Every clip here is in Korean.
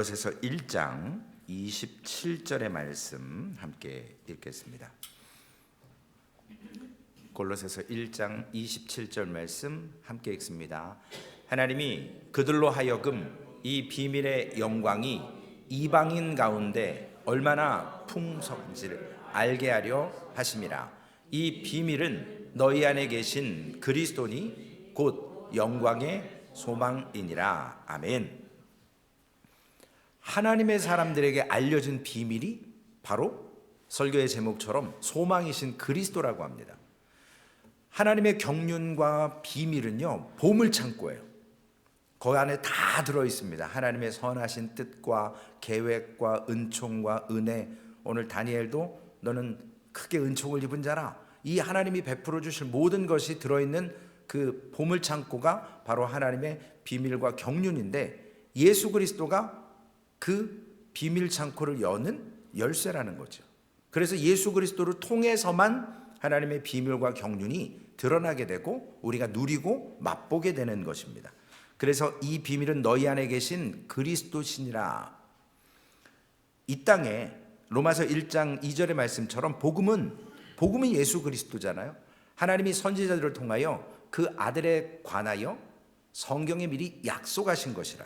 골로새서 1장 27절의 말씀 함께 읽겠습니다. 골로새서 1장 27절 말씀 함께 읽습니다. 하나님이 그들로 하여금 이 비밀의 영광이 이방인 가운데 얼마나 풍성한지를 알게 하려 하심이라. 이 비밀은 너희 안에 계신 그리스도니 곧 영광의 소망이니라. 아멘. 하나님의 사람들에게 알려진 비밀이 바로 설교의 제목처럼 소망이신 그리스도라고 합니다. 하나님의 경륜과 비밀은요, 보물창고예요. 그 안에 다 들어있습니다. 하나님의 선하신 뜻과 계획과 은총과 은혜. 오늘 다니엘도 너는 크게 은총을 입은 자라. 이 하나님이 베풀어 주실 모든 것이 들어있는 그 보물창고가 바로 하나님의 비밀과 경륜인데, 예수 그리스도가 그 비밀 창고를 여는 열쇠라는 거죠. 그래서 예수 그리스도를 통해서만 하나님의 비밀과 경륜이 드러나게 되고 우리가 누리고 맛보게 되는 것입니다. 그래서 이 비밀은 너희 안에 계신 그리스도시니라. 이 땅에 로마서 1장 2절의 말씀처럼 복음은 예수 그리스도잖아요. 하나님이 선지자들을 통하여 그 아들에 관하여 성경에 미리 약속하신 것이라.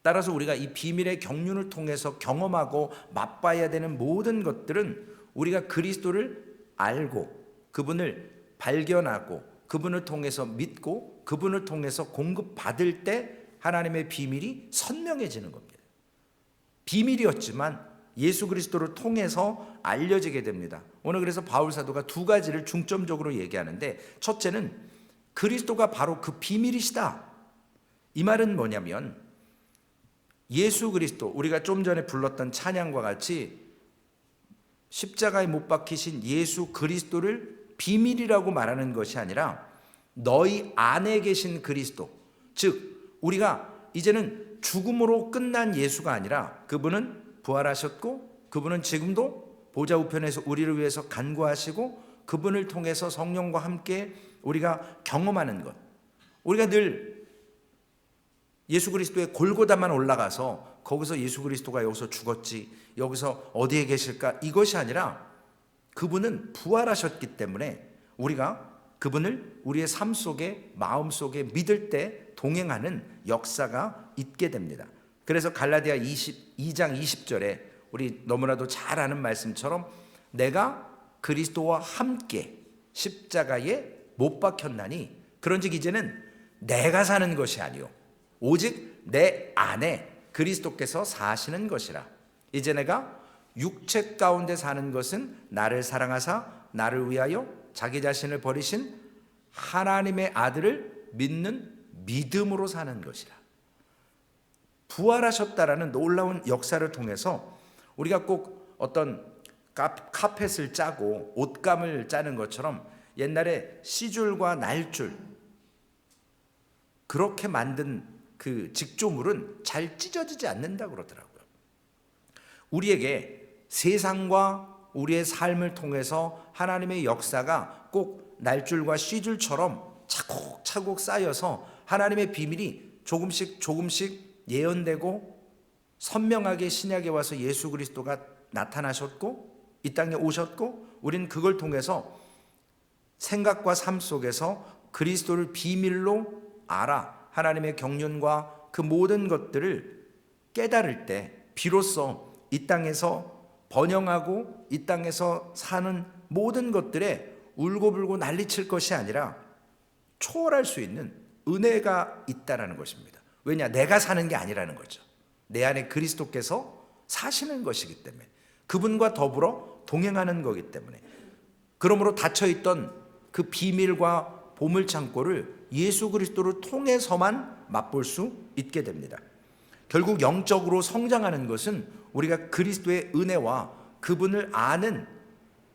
따라서 우리가 이 비밀의 경륜을 통해서 경험하고 맛봐야 되는 모든 것들은 우리가 그리스도를 알고 그분을 발견하고 그분을 통해서 믿고 그분을 통해서 공급받을 때 하나님의 비밀이 선명해지는 겁니다. 비밀이었지만 예수 그리스도를 통해서 알려지게 됩니다. 오늘 그래서 바울 사도가 두 가지를 중점적으로 얘기하는데, 첫째는 그리스도가 바로 그 비밀이시다. 이 말은 뭐냐면 예수 그리스도, 우리가 좀 전에 불렀던 찬양과 같이 십자가에 못 박히신 예수 그리스도를 비밀이라고 말하는 것이 아니라 너희 안에 계신 그리스도, 즉 우리가 이제는 죽음으로 끝난 예수가 아니라 그분은 부활하셨고 그분은 지금도 보좌 우편에서 우리를 위해서 간구하시고 그분을 통해서 성령과 함께 우리가 경험하는 것. 우리가 늘 예수 그리스도의 골고다만 올라가서 거기서 예수 그리스도가 여기서 죽었지, 여기서 어디에 계실까, 이것이 아니라 그분은 부활하셨기 때문에 우리가 그분을 우리의 삶 속에, 마음 속에 믿을 때 동행하는 역사가 있게 됩니다. 그래서 갈라디아 2장 20절에 우리 너무나도 잘 아는 말씀처럼 내가 그리스도와 함께 십자가에 못 박혔나니 그런즉 이제는 내가 사는 것이 아니요 오직 내 안에 그리스도께서 사시는 것이라. 이제 내가 육체 가운데 사는 것은 나를 사랑하사 나를 위하여 자기 자신을 버리신 하나님의 아들을 믿는 믿음으로 사는 것이라. 부활하셨다라는 놀라운 역사를 통해서 우리가 꼭 어떤 카펫을 짜고 옷감을 짜는 것처럼 옛날에 시줄과 날줄 그렇게 만든 그 직조물은 잘 찢어지지 않는다고 그러더라고요. 우리에게 세상과 우리의 삶을 통해서 하나님의 역사가 꼭 날줄과 시줄처럼 차곡차곡 쌓여서 하나님의 비밀이 조금씩 예언되고 선명하게 신약에 와서 예수 그리스도가 나타나셨고 이 땅에 오셨고 우리는 그걸 통해서 생각과 삶 속에서 그리스도를 비밀로 알아 하나님의 경륜과 그 모든 것들을 깨달을 때 비로소 이 땅에서 번영하고 이 땅에서 사는 모든 것들에 울고불고 난리칠 것이 아니라 초월할 수 있는 은혜가 있다라는 것입니다. 왜냐? 내가 사는 게 아니라는 거죠. 내 안에 그리스도께서 사시는 것이기 때문에, 그분과 더불어 동행하는 거기 때문에, 그러므로 닫혀있던 그 비밀과 보물창고를 예수 그리스도를 통해서만 맛볼 수 있게 됩니다. 결국 영적으로 성장하는 것은 우리가 그리스도의 은혜와 그분을 아는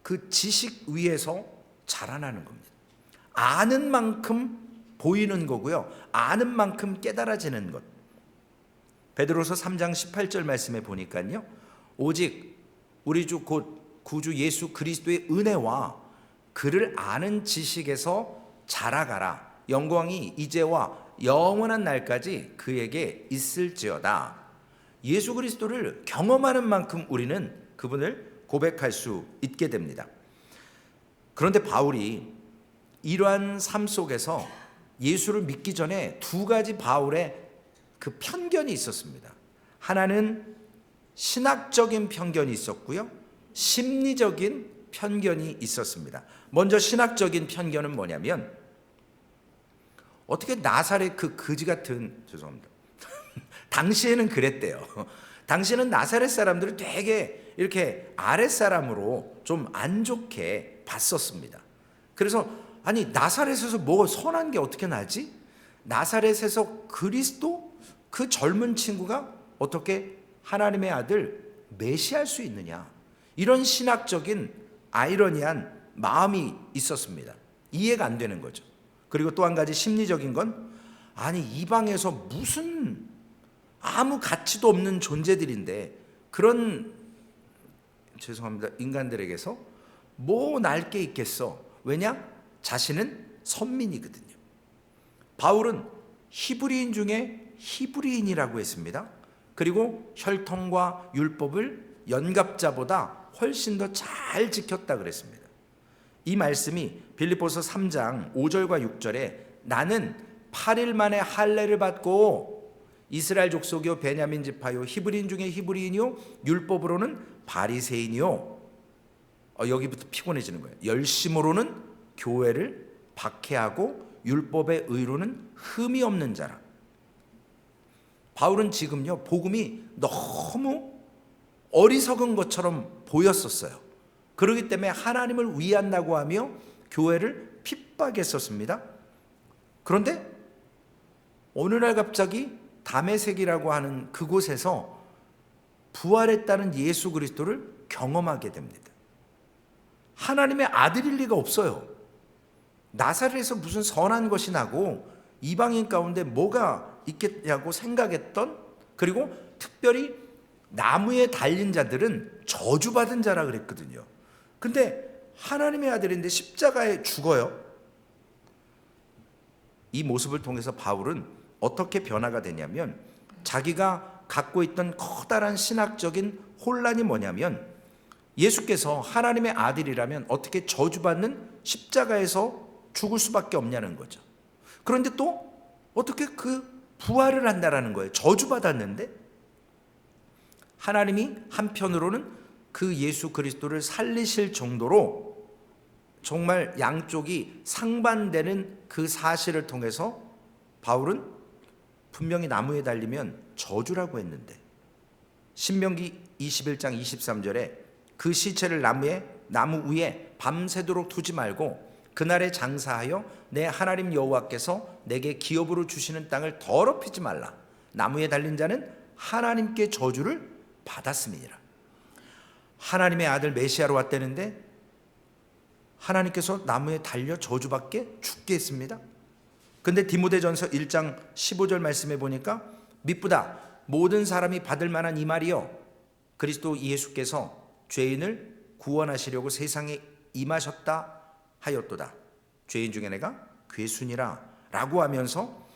그 지식 위에서 자라나는 겁니다. 아는 만큼 보이는 거고요, 아는 만큼 깨달아지는 것. 베드로서 3장 18절 말씀에 보니까요, 오직 우리 주 곧 구주 예수 그리스도의 은혜와 그를 아는 지식에서 자라가라. 영광이 이제와 영원한 날까지 그에게 있을지어다. 예수 그리스도를 경험하는 만큼 우리는 그분을 고백할 수 있게 됩니다. 그런데 바울이 이러한 삶 속에서 예수를 믿기 전에 두 가지 바울의 그 편견이 있었습니다. 하나는 신학적인 편견이 있었고요, 심리적인 편견이 있었습니다. 먼저 신학적인 편견은 뭐냐면, 어떻게 나사렛 그 거지 같은, 죄송합니다. 당시에는 그랬대요. 당시에는 나사렛 사람들을 되게 이렇게 아랫사람으로 좀 안 좋게 봤었습니다. 그래서 아니, 나사렛에서 뭐 선한 게 어떻게 나지? 나사렛에서 그리스도 그 젊은 친구가 어떻게 하나님의 아들 메시아일 수 있느냐, 이런 신학적인 아이러니한 마음이 있었습니다. 이해가 안 되는 거죠. 그리고 또 한 가지 심리적인 건, 아니 이방에서 무슨 아무 가치도 없는 존재들인데 그런, 죄송합니다, 인간들에게서 뭐 날 게 있겠어. 왜냐? 자신은 선민이거든요. 바울은 히브리인 중에 히브리인이라고 했습니다. 그리고 혈통과 율법을 연갑자보다 훨씬 더 잘 지켰다 그랬습니다. 이 말씀이 빌립보서 3장 5절과 6절에 나는 8일 만에 할례를 받고 이스라엘 족속이요 베냐민 지파요 히브리인 중에 히브리인이요 율법으로는 바리새인이요, 여기부터 피곤해지는 거예요. 열심으로는 교회를 박해하고 율법의 의로는 흠이 없는 자라. 바울은 지금요 복음이 너무 어리석은 것처럼 보였었어요. 그렇기 때문에 하나님을 위한다고 하며 교회를 핍박했었습니다. 그런데 어느 날 갑자기 다메섹이라고 하는 그곳에서 부활했다는 예수 그리스도를 경험하게 됩니다. 하나님의 아들일 리가 없어요. 나사렛에서 무슨 선한 것이 나고 이방인 가운데 뭐가 있겠냐고 생각했던, 그리고 특별히 나무에 달린 자들은 저주받은 자라 그랬거든요. 근데 하나님의 아들인데 십자가에 죽어요. 이 모습을 통해서 바울은 어떻게 변화가 되냐면, 자기가 갖고 있던 커다란 신학적인 혼란이 뭐냐면, 예수께서 하나님의 아들이라면 어떻게 저주받는 십자가에서 죽을 수밖에 없냐는 거죠. 그런데 또 어떻게 그 부활을 한다라는 거예요. 저주받았는데. 하나님이 한편으로는 그 예수 그리스도를 살리실 정도로 정말 양쪽이 상반되는 그 사실을 통해서 바울은 분명히 나무에 달리면 저주라고 했는데, 신명기 21장 23절에 그 시체를 나무 위에 밤새도록 두지 말고 그날에 장사하여 내 하나님 여호와께서 내게 기업으로 주시는 땅을 더럽히지 말라. 나무에 달린 자는 하나님께 저주를 받았음이니라. 하나님의 아들 메시아로 왔다는데 하나님께서 나무에 달려 저주받게 죽게 했습니다. 근데 디모데전서 1장 15절 말씀에 보니까 미쁘다 모든 사람이 받을 만한 이 말이요 그리스도 예수께서 죄인을 구원하시려고 세상에 임하셨다 하였도다. 죄인 중에 내가 괴순이라 라고 하면서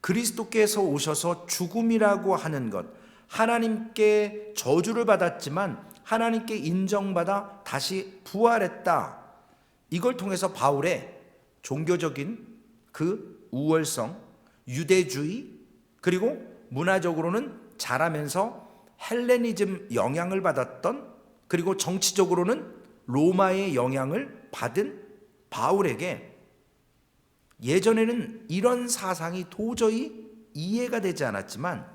그리스도께서 오셔서 죽음이라고 하는 것, 하나님께 저주를 받았지만 하나님께 인정받아 다시 부활했다. 이걸 통해서 바울의 종교적인 그 우월성, 유대주의, 그리고 문화적으로는 자라면서 헬레니즘 영향을 받았던, 그리고 정치적으로는 로마의 영향을 받은 바울에게 예전에는 이런 사상이 도저히 이해가 되지 않았지만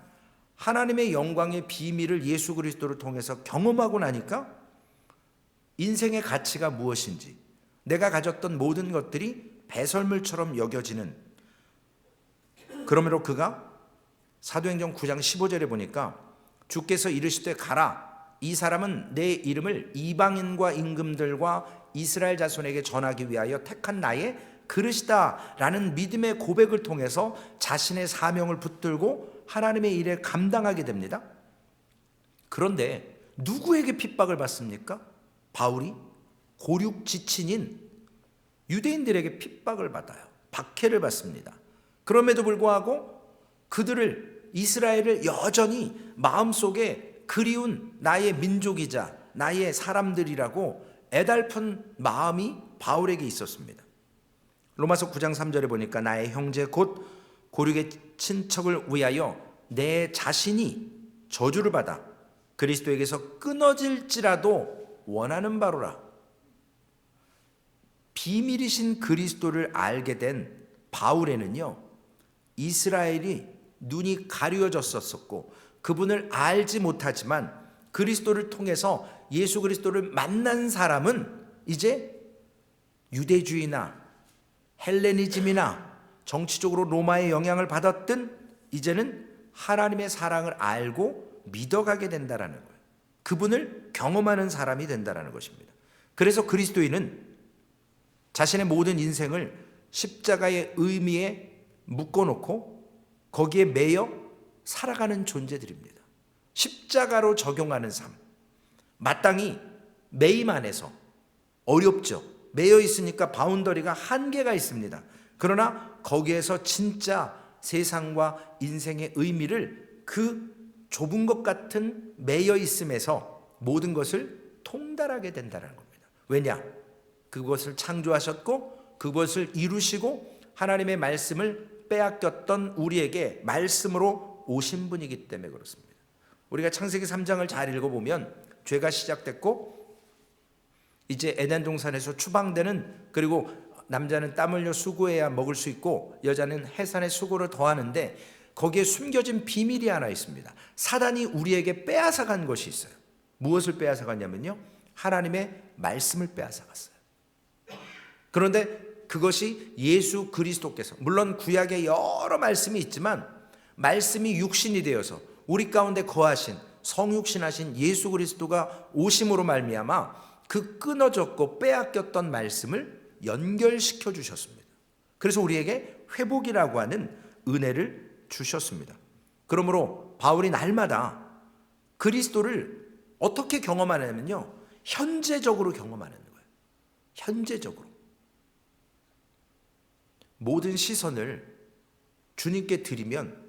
하나님의 영광의 비밀을 예수 그리스도를 통해서 경험하고 나니까 인생의 가치가 무엇인지, 내가 가졌던 모든 것들이 배설물처럼 여겨지는, 그러므로 그가 사도행전 9장 15절에 보니까 주께서 이르시되 가라, 이 사람은 내 이름을 이방인과 임금들과 이스라엘 자손에게 전하기 위하여 택한 나의 그릇이다 라는 믿음의 고백을 통해서 자신의 사명을 붙들고 하나님의 일에 감당하게 됩니다. 그런데 누구에게 핍박을 받습니까? 바울이 고륙 지친인 유대인들에게 핍박을 받아요. 박해를 받습니다. 그럼에도 불구하고 그들을, 이스라엘을 여전히 마음속에 그리운 나의 민족이자 나의 사람들이라고 애달픈 마음이 바울에게 있었습니다. 로마서 9장 3절에 보니까 나의 형제 곧 고륙의 친척을 위하여 내 자신이 저주를 받아 그리스도에게서 끊어질지라도 원하는 바로라. 비밀이신 그리스도를 알게 된 바울에는요, 이스라엘이 눈이 가려졌었고 그분을 알지 못하지만 그리스도를 통해서 예수 그리스도를 만난 사람은 이제 유대주의나 헬레니즘이나 정치적으로 로마의 영향을 받았든 이제는 하나님의 사랑을 알고 믿어가게 된다라는 거예요. 그분을 경험하는 사람이 된다라는 것입니다. 그래서 그리스도인은 자신의 모든 인생을 십자가의 의미에 묶어놓고 거기에 매여 살아가는 존재들입니다. 십자가로 적용하는 삶, 마땅히 매임 안에서 어렵죠. 매여 있으니까 바운더리가 한계가 있습니다. 그러나 거기에서 진짜 세상과 인생의 의미를 그 좁은 것 같은 매여 있음에서 모든 것을 통달하게 된다는 겁니다. 왜냐? 그것을 창조하셨고 그것을 이루시고 하나님의 말씀을 빼앗겼던 우리에게 말씀으로 오신 분이기 때문에 그렇습니다. 우리가 창세기 3장을 잘 읽어보면 죄가 시작됐고 이제 에덴 동산에서 추방되는, 그리고 남자는 땀 흘려 수고해야 먹을 수 있고 여자는 해산의 수고를 더하는데 거기에 숨겨진 비밀이 하나 있습니다. 사단이 우리에게 빼앗아간 것이 있어요. 무엇을 빼앗아갔냐면요, 하나님의 말씀을 빼앗아갔어요. 그런데 그것이 예수 그리스도께서, 물론 구약에 여러 말씀이 있지만 말씀이 육신이 되어서 우리 가운데 거하신 성육신하신 예수 그리스도가 오심으로 말미암아 그 끊어졌고 빼앗겼던 말씀을 연결시켜 주셨습니다. 그래서 우리에게 회복이라고 하는 은혜를 주셨습니다. 그러므로 바울이 날마다 그리스도를 어떻게 경험하냐면요, 현재적으로 경험하는 거예요. 현재적으로 모든 시선을 주님께 드리면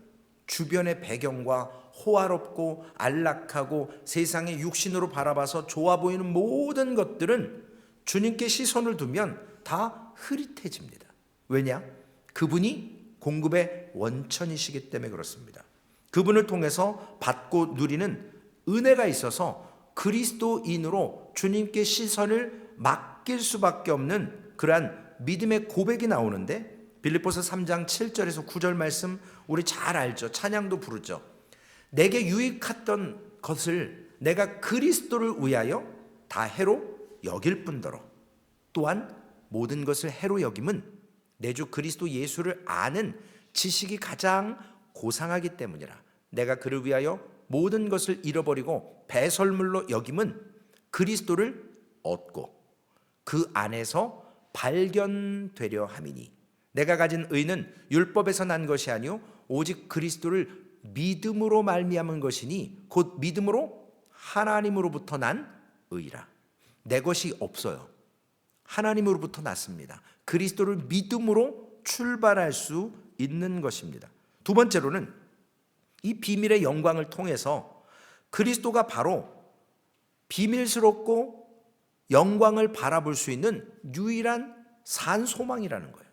주변의 배경과 호화롭고 안락하고 세상의 육신으로 바라봐서 좋아 보이는 모든 것들은 주님께 시선을 두면 다 흐릿해집니다. 왜냐? 그분이 공급의 원천이시기 때문에 그렇습니다. 그분을 통해서 받고 누리는 은혜가 있어서 그리스도인으로 주님께 시선을 맡길 수밖에 없는 그러한 믿음의 고백이 나오는데, 빌립보서 3장 7절에서 9절 말씀 우리 잘 알죠. 찬양도 부르죠. 내게 유익했던 것을 내가 그리스도를 위하여 다 해로 여길 뿐더러 또한 모든 것을 해로 여김은 내 주 그리스도 예수를 아는 지식이 가장 고상하기 때문이라. 내가 그를 위하여 모든 것을 잃어버리고 배설물로 여김은 그리스도를 얻고 그 안에서 발견되려 함이니 내가 가진 의는 율법에서 난 것이 아니요 오직 그리스도를 믿음으로 말미암은 것이니 곧 믿음으로 하나님으로부터 난 의라. 내 것이 없어요. 하나님으로부터 났습니다. 그리스도를 믿음으로 출발할 수 있는 것입니다. 두 번째로는 이 비밀의 영광을 통해서 그리스도가 바로 비밀스럽고 영광을 바라볼 수 있는 유일한 산 소망이라는 거예요.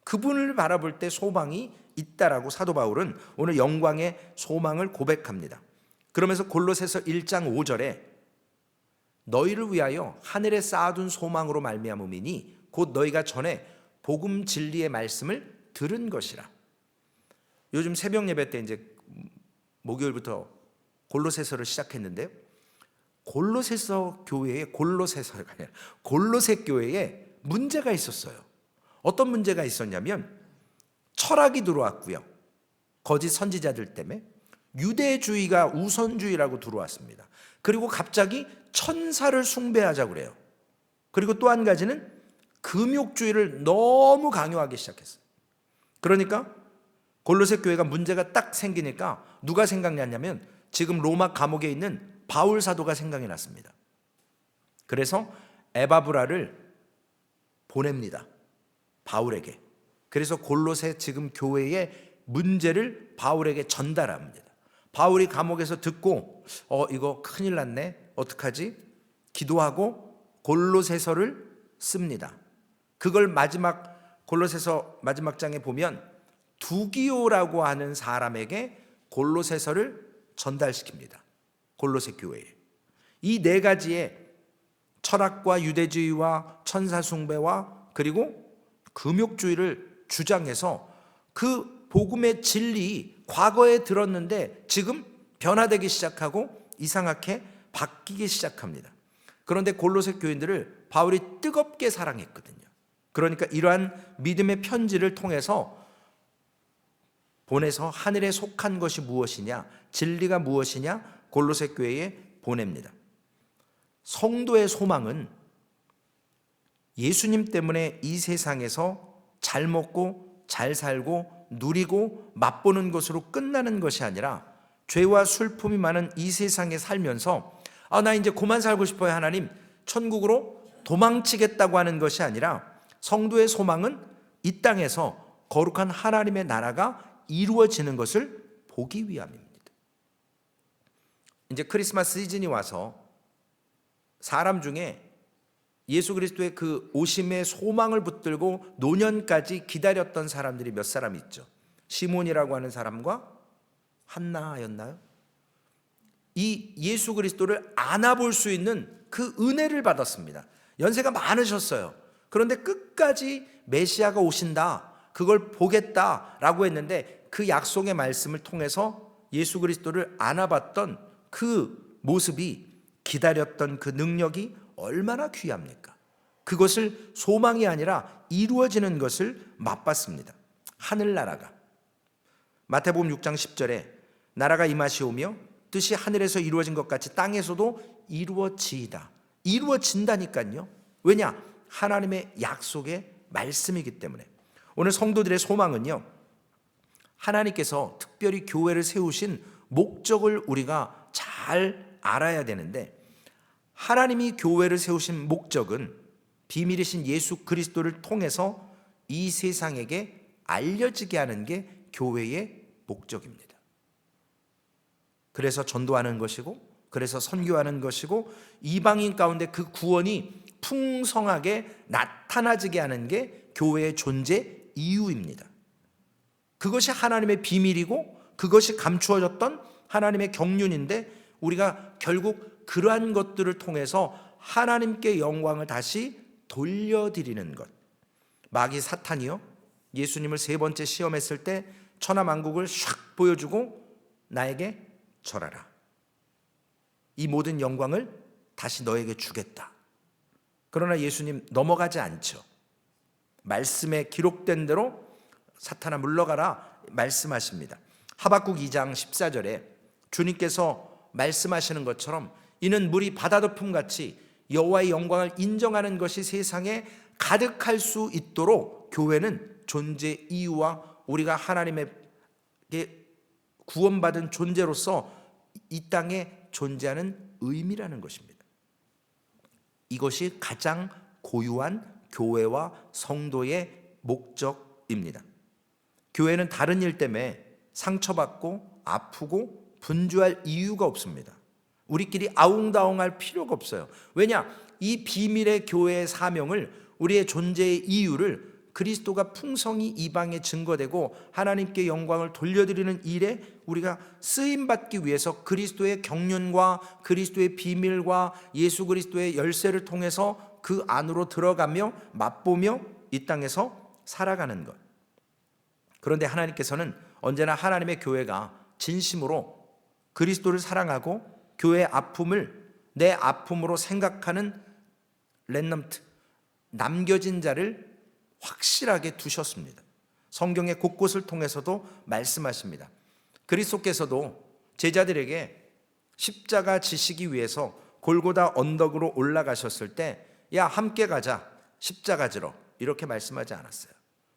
그분을 바라볼 때 소망이 있다라고 사도 바울은 오늘 영광의 소망을 고백합니다. 그러면서 골로새서 1장 5절에 너희를 위하여 하늘에 쌓아둔 소망으로 말미암음이니 곧 너희가 전에 복음 진리의 말씀을 들은 것이라. 요즘 새벽 예배 때 이제 목요일부터 골로새서를 시작했는데요. 골로새서 교회에 골로새서가 아니라 골로새 교회에 문제가 있었어요. 어떤 문제가 있었냐면 철학이 들어왔고요. 거짓 선지자들 때문에 유대주의가 우선주의라고 들어왔습니다. 그리고 갑자기 천사를 숭배하자고 그래요. 그리고 또 한 가지는 금욕주의를 너무 강요하기 시작했어요. 그러니까 골로새 교회가 문제가 딱 생기니까 누가 생각났냐면 지금 로마 감옥에 있는 바울 사도가 생각이 났습니다. 그래서 에바브라를 보냅니다. 바울에게. 그래서 골로새 지금 교회의 문제를 바울에게 전달합니다. 바울이 감옥에서 듣고 이거 큰일 났네, 어떡하지? 기도하고 골로새서를 씁니다. 그걸 골로새서 마지막 장에 보면 두기오라고 하는 사람에게 골로새서를 전달시킵니다. 골로새 교회에. 이 네 가지의 철학과 유대주의와 천사숭배와 그리고 금욕주의를 주장해서 그 복음의 진리, 과거에 들었는데 지금 변화되기 시작하고 이상하게 바뀌기 시작합니다. 그런데 골로새 교인들을 바울이 뜨겁게 사랑했거든요. 그러니까 이러한 믿음의 편지를 통해서 보내서 하늘에 속한 것이 무엇이냐, 진리가 무엇이냐 골로새 교회에 보냅니다. 성도의 소망은 예수님 때문에 이 세상에서 잘 먹고 잘 살고 누리고 맛보는 것으로 끝나는 것이 아니라 죄와 슬픔이 많은 이 세상에 살면서 나 이제 그만 살고 싶어요 하나님, 천국으로 도망치겠다고 하는 것이 아니라 성도의 소망은 이 땅에서 거룩한 하나님의 나라가 이루어지는 것을 보기 위함입니다. 이제 크리스마스 시즌이 와서 사람 중에 예수 그리스도의 그 오심의 소망을 붙들고 노년까지 기다렸던 사람들이 몇 사람 있죠. 시몬이라고 하는 사람과 한나였나요? 이 예수 그리스도를 안아볼 수 있는 그 은혜를 받았습니다. 연세가 많으셨어요. 그런데 끝까지 메시아가 오신다, 그걸 보겠다라고 했는데 그 약속의 말씀을 통해서 예수 그리스도를 안아봤던 그 모습이, 기다렸던 그 능력이 얼마나 귀합니까? 그것을 소망이 아니라 이루어지는 것을 맛봤습니다. 하늘나라가, 마태복음 6장 10절에 나라가 임하시오며 뜻이 하늘에서 이루어진 것 같이 땅에서도 이루어지이다. 이루어진다니까요. 왜냐? 하나님의 약속의 말씀이기 때문에. 오늘 성도들의 소망은요, 하나님께서 특별히 교회를 세우신 목적을 우리가 잘 알아야 되는데, 하나님이 교회를 세우신 목적은 비밀이신 예수 그리스도를 통해서 이 세상에게 알려지게 하는 게 교회의 목적입니다. 그래서 전도하는 것이고, 그래서 선교하는 것이고, 이방인 가운데 그 구원이 풍성하게 나타나지게 하는 게 교회의 존재 이유입니다. 그것이 하나님의 비밀이고 그것이 감추어졌던 하나님의 경륜인데, 우리가 결국 그러한 것들을 통해서 하나님께 영광을 다시 돌려드리는 것. 마귀 사탄이요, 예수님을 세 번째 시험했을 때 천하만국을 샥 보여주고 나에게 절하라, 이 모든 영광을 다시 너에게 주겠다. 그러나 예수님 넘어가지 않죠. 말씀에 기록된 대로 사탄아 물러가라 말씀하십니다. 하박국 2장 14절에 주님께서 말씀하시는 것처럼 이는 물이 바다덮음 같이 여호와의 영광을 인정하는 것이 세상에 가득할 수 있도록 교회는 존재 이유와 우리가 하나님에게 구원받은 존재로서 이 땅에 존재하는 의미라는 것입니다. 이것이 가장 고유한 교회와 성도의 목적입니다. 교회는 다른 일 때문에 상처받고 아프고 분주할 이유가 없습니다. 우리끼리 아웅다웅할 필요가 없어요. 왜냐? 이 비밀의 교회의 사명을, 우리의 존재의 이유를 그리스도가 풍성히 이방에 증거되고 하나님께 영광을 돌려드리는 일에 우리가 쓰임받기 위해서 그리스도의 경륜과 그리스도의 비밀과 예수 그리스도의 열쇠를 통해서 그 안으로 들어가며 맛보며 이 땅에서 살아가는 것. 그런데 하나님께서는 언제나 하나님의 교회가 진심으로 그리스도를 사랑하고 교회의 아픔을 내 아픔으로 생각하는 렘넌트, 남겨진 자를 확실하게 두셨습니다. 성경의 곳곳을 통해서도 말씀하십니다. 그리스도께서도 제자들에게 십자가 지시기 위해서 골고다 언덕으로 올라가셨을 때, 야 함께 가자, 십자가 지러, 이렇게 말씀하지 않았어요.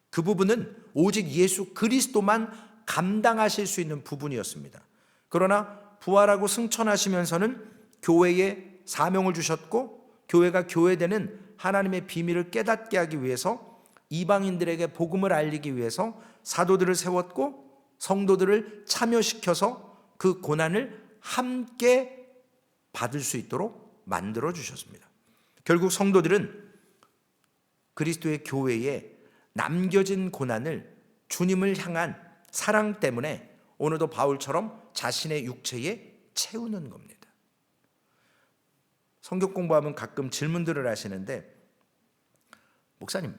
그 부분은 오직 예수 그리스도만 감당하실 수 있는 부분이었습니다. 그러나 부활하고 승천하시면서는 교회에 사명을 주셨고, 교회가 교회되는 하나님의 비밀을 깨닫게 하기 위해서 이방인들에게 복음을 알리기 위해서 사도들을 세웠고 성도들을 참여시켜서 그 고난을 함께 받을 수 있도록 만들어 주셨습니다. 결국 성도들은 그리스도의 교회에 남겨진 고난을 주님을 향한 사랑 때문에 오늘도 바울처럼 자신의 육체에 채우는 겁니다. 성경 공부하면 가끔 질문들을 하시는데, 목사님,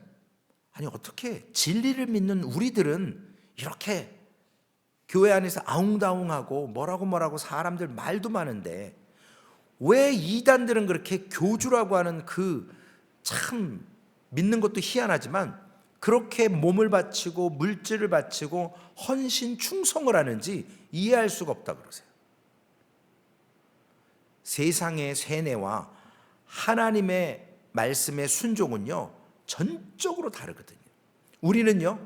아니 어떻게 진리를 믿는 우리들은 이렇게 교회 안에서 아웅다웅하고 뭐라고 사람들 말도 많은데 왜 이단들은 그렇게 교주라고 하는 그 참 믿는 것도 희한하지만 그렇게 몸을 바치고 물질을 바치고 헌신 충성을 하는지 이해할 수가 없다 그러세요. 세상의 세뇌와 하나님의 말씀의 순종은요 전적으로 다르거든요. 우리는요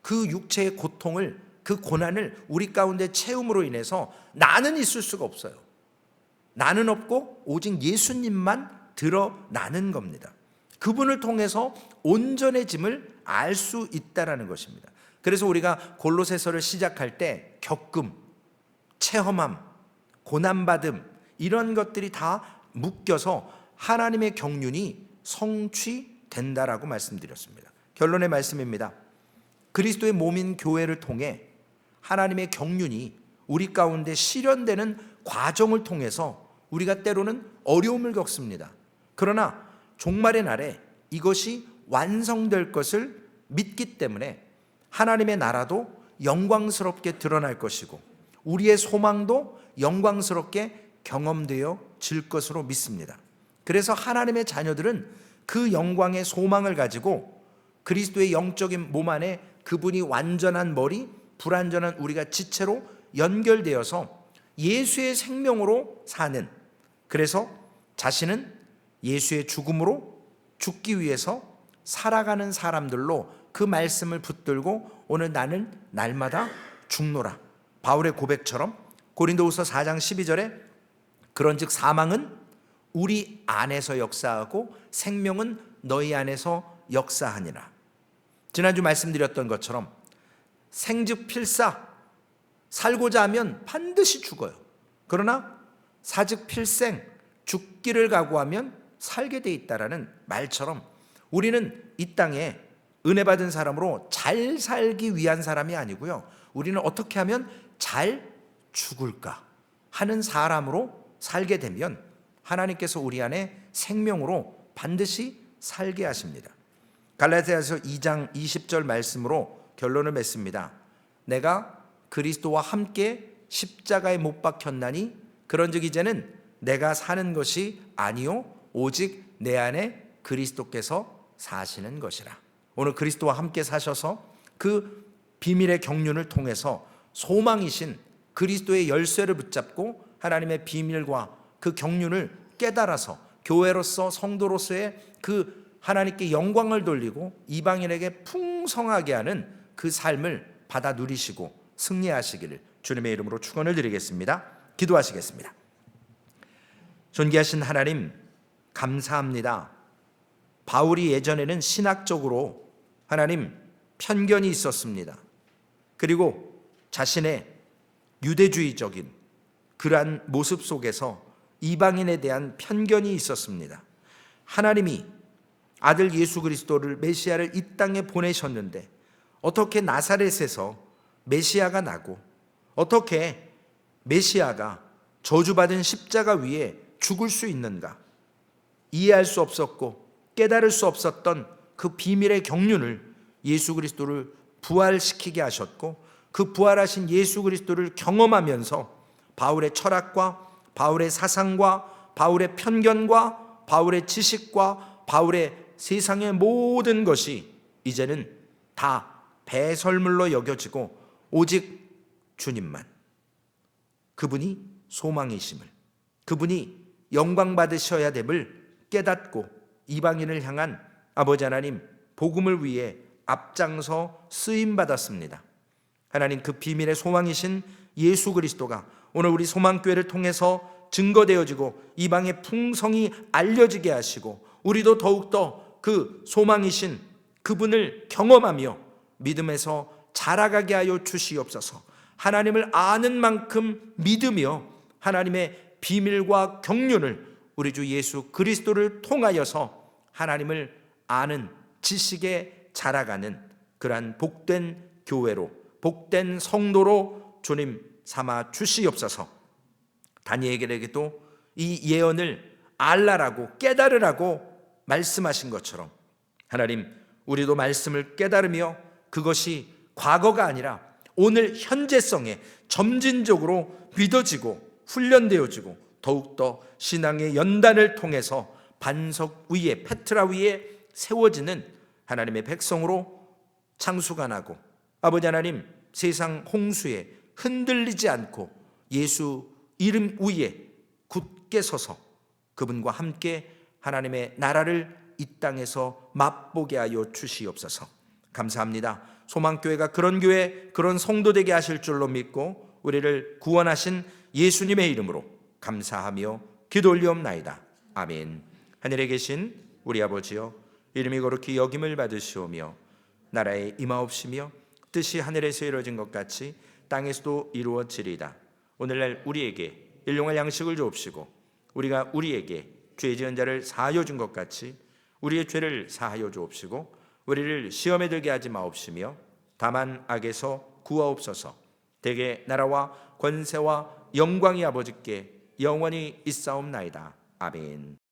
그 육체의 고통을, 그 고난을 우리 가운데 채움으로 인해서 나는 있을 수가 없어요. 나는 없고 오직 예수님만 드러나는 겁니다. 그분을 통해서 온전해짐을 알 수 있다라는 것입니다. 그래서 우리가 골로새서를 시작할 때 겪음, 체험함, 고난받음 이런 것들이 다 묶여서 하나님의 경륜이 성취된다라고 말씀드렸습니다. 결론의 말씀입니다. 그리스도의 몸인 교회를 통해 하나님의 경륜이 우리 가운데 실현되는 과정을 통해서 우리가 때로는 어려움을 겪습니다. 그러나 종말의 날에 이것이 완성될 것을 믿기 때문에 하나님의 나라도 영광스럽게 드러날 것이고 우리의 소망도 영광스럽게 경험되어질 것으로 믿습니다. 그래서 하나님의 자녀들은 그 영광의 소망을 가지고 그리스도의 영적인 몸 안에 그분이 완전한 머리, 불완전한 우리가 지체로 연결되어서 예수의 생명으로 사는, 그래서 자신은 예수의 죽음으로 죽기 위해서 살아가는 사람들로 그 말씀을 붙들고 오늘 나는 날마다 죽노라. 바울의 고백처럼 고린도후서 4장 12절에 그런즉 사망은 우리 안에서 역사하고 생명은 너희 안에서 역사하니라. 지난주 말씀드렸던 것처럼 생즉 필사, 살고자 하면 반드시 죽어요. 그러나 사즉 필생, 죽기를 각오하면 살게 돼 있다라는 말처럼 우리는 이 땅에 은혜 받은 사람으로 잘 살기 위한 사람이 아니고요, 우리는 어떻게 하면 잘 죽을까 하는 사람으로 살게 되면 하나님께서 우리 안에 생명으로 반드시 살게 하십니다. 갈라디아서 2장 20절 말씀으로 결론을 맺습니다. 내가 그리스도와 함께 십자가에 못 박혔나니 그런즉 이제는 내가 사는 것이 아니요 오직 내 안에 그리스도께서 사시는 것이라. 오늘 그리스도와 함께 사셔서 그 비밀의 경륜을 통해서 소망이신 그리스도의 열쇠를 붙잡고 하나님의 비밀과 그 경륜을 깨달아서 교회로서 성도로서의 그 하나님께 영광을 돌리고 이방인에게 풍성하게 하는 그 삶을 받아 누리시고 승리하시기를 주님의 이름으로 축원을 드리겠습니다. 기도하시겠습니다. 존귀하신 하나님, 감사합니다. 바울이 예전에는 신학적으로 하나님 편견이 있었습니다. 그리고 자신의 유대주의적인 그러한 모습 속에서 이방인에 대한 편견이 있었습니다. 하나님이 아들 예수 그리스도를, 메시아를 이 땅에 보내셨는데 어떻게 나사렛에서 메시아가 나고 어떻게 메시아가 저주받은 십자가 위에 죽을 수 있는가 이해할 수 없었고 깨달을 수 없었던 그 비밀의 경륜을 예수 그리스도를 부활시키게 하셨고 그 부활하신 예수 그리스도를 경험하면서 바울의 철학과 바울의 사상과 바울의 편견과 바울의 지식과 바울의 세상의 모든 것이 이제는 다 배설물로 여겨지고 오직 주님만, 그분이 소망이심을, 그분이 영광 받으셔야 됨을 깨닫고 이방인을 향한 아버지 하나님 복음을 위해 앞장서 쓰임 받았습니다. 하나님, 그 비밀의 소망이신 예수 그리스도가 오늘 우리 소망교회를 통해서 증거되어지고 이방의 풍성이 알려지게 하시고 우리도 더욱더 그 소망이신 그분을 경험하며 믿음에서 자라가게 하여 주시옵소서. 하나님을 아는 만큼 믿으며 하나님의 비밀과 경륜을 우리 주 예수 그리스도를 통하여서 하나님을 아는 지식에 자라가는 그러한 복된 교회로, 복된 성도로 주님 삼아 주시옵소서. 다니엘에게도 이 예언을 알라라고, 깨달으라고 말씀하신 것처럼 하나님, 우리도 말씀을 깨달으며 그것이 과거가 아니라 오늘 현재성에 점진적으로 믿어지고 훈련되어지고 더욱더 신앙의 연단을 통해서 반석 위에, 페트라 위에 세워지는 하나님의 백성으로 창수가 나고, 아버지 하나님, 세상 홍수에 흔들리지 않고 예수 이름 위에 굳게 서서 그분과 함께 하나님의 나라를 이 땅에서 맛보게 하여 주시옵소서. 감사합니다. 소망교회가 그런 교회, 그런 성도 되게 하실 줄로 믿고 우리를 구원하신 예수님의 이름으로 감사하며 기도 올리옵나이다. 아멘. 하늘에 계신 우리 아버지여, 이름이 거룩히 여김을 받으시오며 나라에 임하옵시며 뜻이 하늘에서 이루어진 것 같이 땅에서도 이루어지리이다. 오늘날 우리에게 일용할 양식을 주옵시고 우리가 우리에게 죄 지은 자를 사하여 준 것 같이 우리의 죄를 사하여 주옵시고 우리를 시험에 들게 하지 마옵시며 다만 악에서 구하옵소서. 대개 나라와 권세와 영광이 아버지께 영원히 있사옵나이다. 아멘.